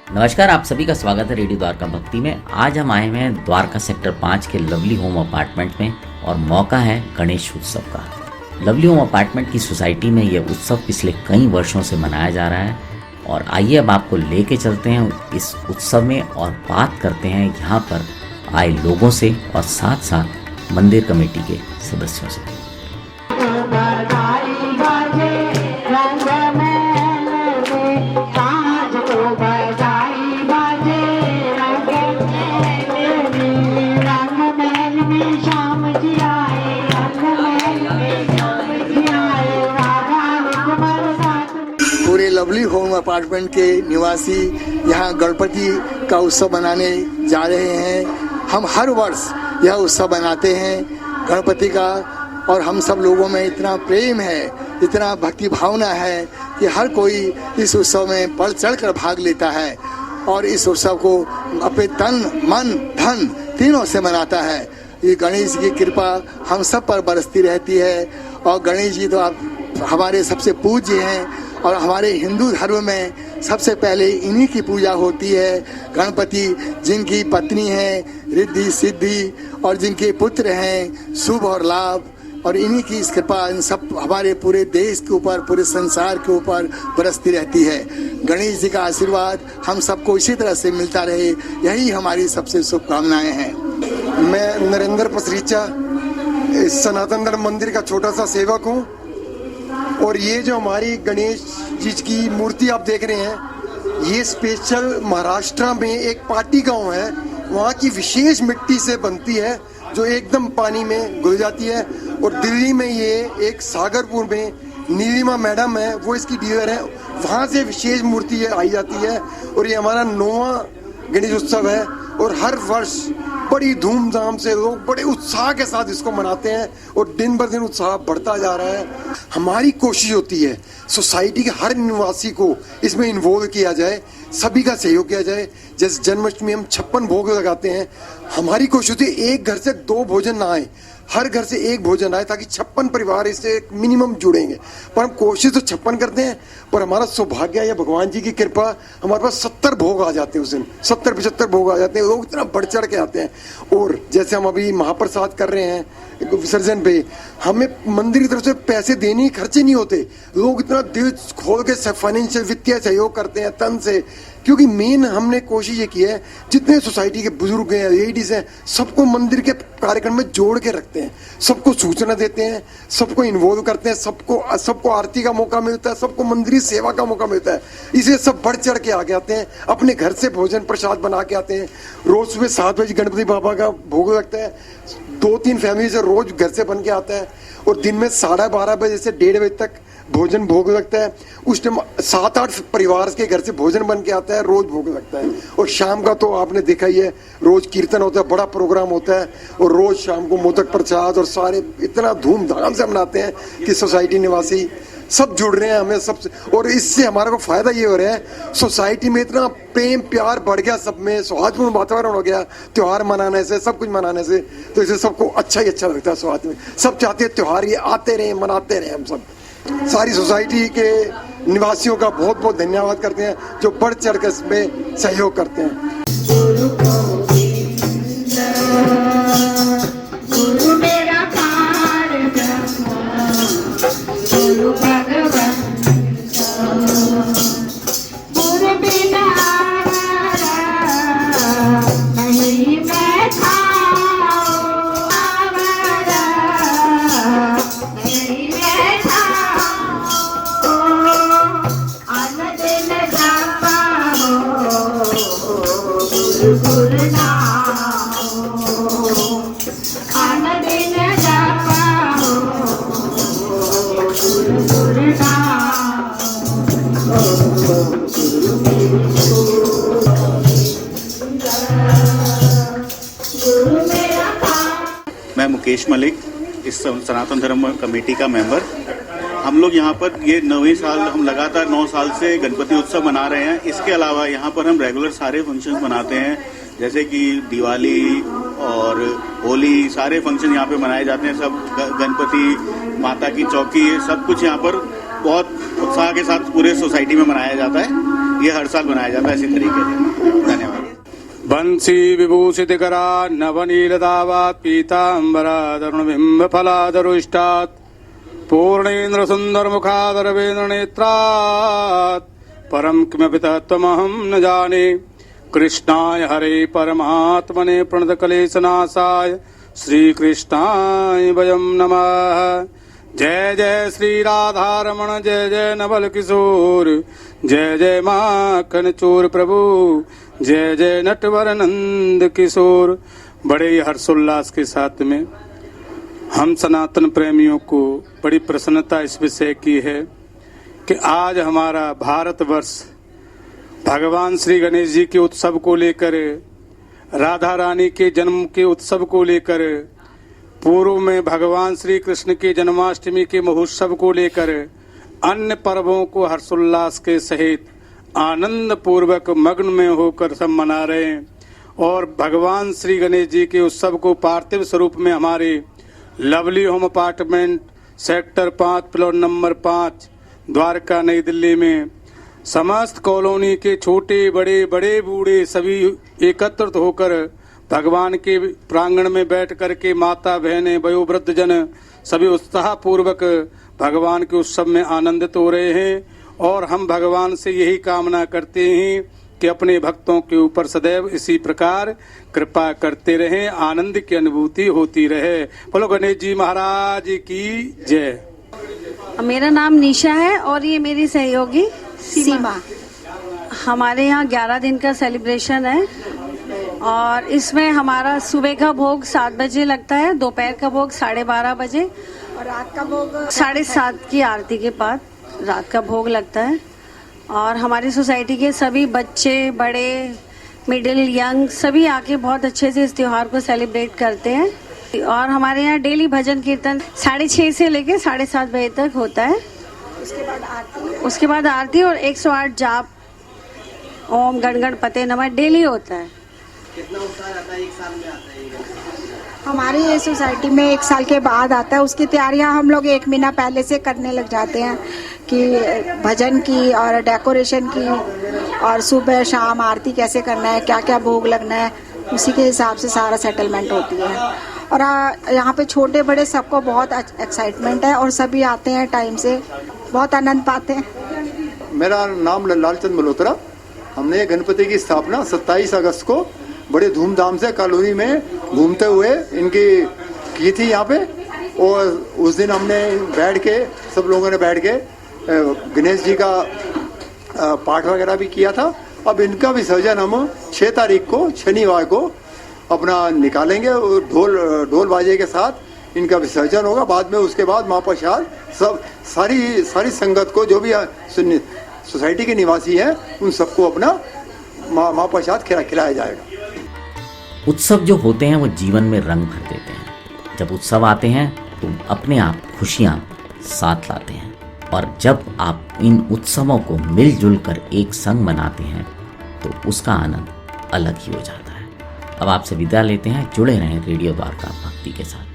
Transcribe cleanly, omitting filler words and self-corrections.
नमस्कार, आप सभी का स्वागत है रेडियो द्वारका भक्ति में। आज हम आए हुए हैं द्वारका सेक्टर 5 के लवली होम अपार्टमेंट में और मौका है गणेश उत्सव का। लवली होम अपार्टमेंट की सोसाइटी में यह उत्सव पिछले कई वर्षों से मनाया जा रहा है और आइए अब आपको लेके चलते हैं इस उत्सव में और बात करते हैं यहाँ पर आए लोगों से और साथ साथ मंदिर कमेटी के सदस्यों से। पूरे लवली होम अपार्टमेंट के निवासी यहाँ गणपति का उत्सव मनाने जा रहे हैं। हम हर वर्ष यह उत्सव मनाते हैं गणपति का और हम सब लोगों में इतना प्रेम है, इतना भक्ति भावना है कि हर कोई इस उत्सव में बढ़ चढ़ कर भाग लेता है और इस उत्सव को अपने तन मन धन तीनों से मनाता है। ये गणेश जी की कृपा हम सब पर बरसती रहती है और गणेश जी तो आप हमारे सबसे पूज्य हैं और हमारे हिंदू धर्म में सबसे पहले इन्हीं की पूजा होती है। गणपति जिनकी पत्नी है रिद्धि सिद्धि और जिनके पुत्र हैं शुभ और लाभ, और इन्हीं की इस कृपा इन सब हमारे पूरे देश के ऊपर पूरे संसार के ऊपर बरसती रहती है। गणेश जी का आशीर्वाद हम सबको इसी तरह से मिलता रहे, यही हमारी सबसे शुभकामनाएं हैं। मैं नरेंद्र पसरीचा सनातन धर्म मंदिर का छोटा सा सेवक हूँ और ये जो हमारी गणेश जी की मूर्ति आप देख रहे हैं, ये स्पेशल महाराष्ट्र में एक पाटी गांव है, वहाँ की विशेष मिट्टी से बनती है जो एकदम पानी में घुल जाती है। और दिल्ली में ये एक सागरपुर में नीलिमा मैडम है, वो इसकी डीलर है, वहाँ से विशेष मूर्ति आई जाती है। और ये हमारा 9वां गणेश उत्सव है और हर वर्ष बड़ी धूमधाम से लोग बड़े उत्साह के साथ इसको मनाते हैं और दिन ब दिन उत्साह बढ़ता जा रहा है। हमारी कोशिश होती है सोसाइटी के हर निवासी को इसमें इन्वॉल्व किया जाए, सभी का सहयोग किया जाए। जैसे जन्माष्टमी हम 56 भोग लगाते हैं, हमारी कोशिश होती है एक घर से 2 भोजन ना आए, हर घर से 1 भोजन आए ताकि 56 परिवार इससे मिनिमम जुड़ेंगे। पर हम कोशिश तो 56 करते हैं, पर हमारा सौभाग्य या भगवान जी की कृपा हमारे पास 70 भोग आ जाते हैं उस दिन, 70-75 भोग आ जाते हैं। लोग इतना बढ़ चढ़ के आते हैं। और जैसे हम अभी महाप्रसाद कर रहे हैं विसर्जन पे, हमें मंदिर की तरफ से पैसे देने खर्चे नहीं होते, लोग इतना दिल खोल के फाइनेंशियल वित्तीय सहयोग करते हैं तन से। क्योंकि मेन हमने कोशिश ये की है जितने सोसाइटी के बुजुर्ग हैं लेडीज हैं सबको मंदिर के कार्यक्रम में जोड़ के रखते हैं, सबको सूचना देते हैं, सबको इन्वॉल्व करते हैं, सबको आरती का मौका मिलता है, सबको मंदिर सेवा का मौका मिलता है। इसे सब बढ़ चढ़ के आगे आते हैं, अपने घर से भोजन प्रसाद बना के आते हैं। रोज सुबह 7 बजे गणपति बाबा का भोग लगता है, 2-3 फैमिली से रोज घर से बन के आता है और दिन में 12:30 बजे से 1:30 बजे तक भोजन भोग लगता है। उस टाइम 7-8 परिवार के घर से भोजन बन के आता है, रोज भोग लगता है। और शाम का तो आपने देखा ही है, रोज कीर्तन होता है, बड़ा प्रोग्राम होता है और रोज शाम को मोदक प्रसाद और सारे इतना धूमधाम से मनाते हैं कि सोसाइटी निवासी सब जुड़ रहे हैं हमें सबसे। और इससे हमारा को फायदा ये हो रहा है सोसाइटी में इतना प्रेम प्यार बढ़ गया, सब में सौहार्दपूर्ण वातावरण हो गया त्योहार मनाने से, सब कुछ मनाने से। तो इसे सबको अच्छा ही अच्छा लगता है। सौहार्द में सब चाहते हैं त्योहार ये आते रहे, मनाते रहे। हम सब सारी सोसाइटी के निवासियों का बहुत बहुत धन्यवाद करते हैं जो बढ़ चढ़ कर इसमें सहयोग करते हैं। मैं मुकेश मलिक, इस सनातन धर्म कमेटी का मेंबर। हम लोग यहाँ पर ये 9वें साल, हम लगातार 9 साल से गणपति उत्सव मना रहे हैं। इसके अलावा यहाँ पर हम रेगुलर सारे फंक्शंस मनाते हैं, जैसे कि दिवाली और होली, सारे फंक्शन यहाँ पे मनाए जाते हैं। सब गणपति माता की चौकी, सब कुछ यहाँ पर बहुत उत्साह के साथ पूरे सोसाइटी में मनाया जाता है। ये हर साल मनाया जाता है इसी तरीके से। धन्यवाद। बंसी विभूषितकरा नवनीलदावात् पीताम्बरा तरुणबिम्ब फलादरुष्टात् पूर्णेन्द्र सुंदर मुखादरवेन्द्र नेत्रात् परम किमपि तत्त्वमहं न जाने। कृष्णाय हरे परमात्मने प्रणतक्लेशनाशाय श्रीकृष्णाय वयं नमः। जय जय श्री राधारमण जय जय नवल किशोर जय जय माखन चोर प्रभु जय जय नटवर नंद किशोर। बड़े ही हर्षोल्लास के साथ में हम सनातन प्रेमियों को बड़ी प्रसन्नता इस विषय की है कि आज हमारा भारतवर्ष भगवान श्री गणेश जी के उत्सव को लेकर, राधा रानी के जन्म के उत्सव को लेकर, पूर्व में भगवान श्री कृष्ण के जन्माष्टमी के महोत्सव को लेकर, अन्य पर्वों को हर्षोल्लास के सहित आनंद पूर्वक मग्न में होकर सब मना रहे हैं। और भगवान श्री गणेश जी के उत्सव को पार्थिव स्वरूप में हमारे lovely home apartment sector 5 plot number 5 Dwarka नई दिल्ली में समस्त कॉलोनी के छोटे बड़े बड़े बूढ़े सभी एकत्रित होकर भगवान के प्रांगण में बैठ कर के माता बहनें वयोवृद्ध जन सभी उत्साह पूर्वक भगवान के उत्सव में आनंदित हो रहे हैं। और हम भगवान से यही कामना करते हैं कि अपने भक्तों के ऊपर सदैव इसी प्रकार कृपा करते रहें, आनंद की अनुभूति होती रहे। बोलो गणेश जी महाराज की जय। मेरा नाम निशा है और ये मेरी सहयोगी सीमा। हमारे यहाँ 11 दिन का सेलिब्रेशन है और इसमें हमारा सुबह का भोग 7 बजे लगता है, दोपहर का भोग 12:30 बजे और रात का भोग 7:30 की आरती के बाद रात का भोग लगता है। और हमारी सोसाइटी के सभी बच्चे बड़े मिडिल यंग सभी आके बहुत अच्छे से इस त्योहार को सेलिब्रेट करते हैं। और हमारे यहाँ डेली भजन कीर्तन 6:30 से लेके 7:30 बजे तक होता है। उसके बाद आरती और 108 जाप ओम गण गणपते नमः डेली होता है। कितना उत्साह आता है एक साल में आता है? हमारी ये सोसाइटी में 1 साल के बाद आता है। उसकी तैयारियां हम लोग 1 महीना पहले से करने लग जाते हैं कि भजन की और डेकोरेशन की और सुबह शाम आरती कैसे करना है, क्या क्या भोग लगना है, उसी के हिसाब से सारा सेटलमेंट होती है। और यहाँ पे छोटे बड़े सबको बहुत एक्साइटमेंट है और सभी आते हैं टाइम से, बहुत आनंद पाते हैं। मेरा नाम लालचंद मल्होत्रा। हमने गणपति की स्थापना 27 अगस्त को बड़े धूमधाम से कॉलोनी में घूमते हुए इनकी की थी यहाँ पे। और उस दिन हमने बैठ के सब लोगों ने बैठ के गणेश जी का पाठ वगैरह भी किया था। अब इनका विसर्जन हम 6 तारीख को शनिवार को अपना निकालेंगे और ढोल बाजे के साथ इनका विसर्जन होगा। बाद में उसके बाद महाप्रसाद सब सारी संगत को जो भी सोसाइटी के निवासी हैं उन सबको अपना महाप्रसाद खिलाया जाएगा। उत्सव जो होते हैं वो जीवन में रंग भर देते हैं। जब उत्सव आते हैं तो अपने आप खुशियाँ साथ लाते हैं और जब आप इन उत्सवों को मिलजुल कर एक संग मनाते हैं तो उसका आनंद अलग ही हो जाता है। अब आपसे विदा लेते हैं। जुड़े रहें रेडियो द्वारका भक्ति के साथ।